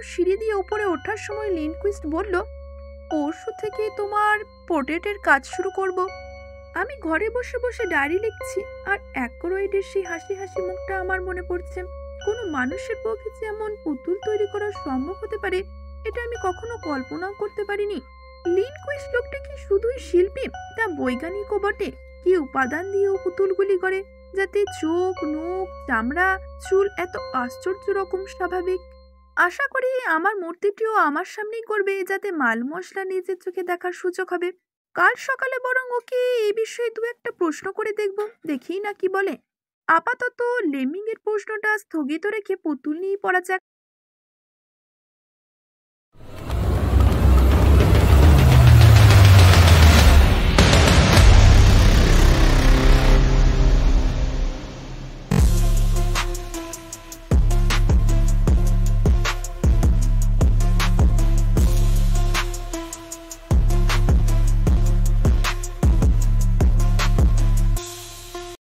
সিঁড়ি দিয়ে উপরে ওঠার সময় লিনকুইস্ট বলল, পরশু থেকে তোমার পোর্ট্রেটের কাজ শুরু করব। আমি ঘরে বসে বসে ডায়েরি লিখছি, আর অ্যাকরয়েডের সেই হাসি হাসি মুখটা আমার মনে পড়ছে। কোনো মানুষের পক্ষে যে এমন পুতুল তৈরি করা সম্ভব হতে পারে, এটা আমি কখনো কল্পনাও করতে পারিনি। লিনকুইস্ট লোকটা কি শুধুই শিল্পী, তা বৈজ্ঞানিকও বটে। কি উপাদান দিয়েও পুতুলগুলি করে, যাতে চোখ, নখ, চামড়া, চুল এত আশ্চর্য রকম স্বাভাবিক। আশা করি আমার মূর্তিটিও আমার সামনেই করবে, যাতে মাল মশলা নিজের চোখে দেখার সুযোগ হবে। কাল সকালে বরং ওকে এই বিষয়ে দু একটা প্রশ্ন করে দেখব, দেখি না কি বলে। আপাতত লেমিং এর প্রশ্নটা স্থগিত রেখে পুতুল নিয়েই পড়া যাক।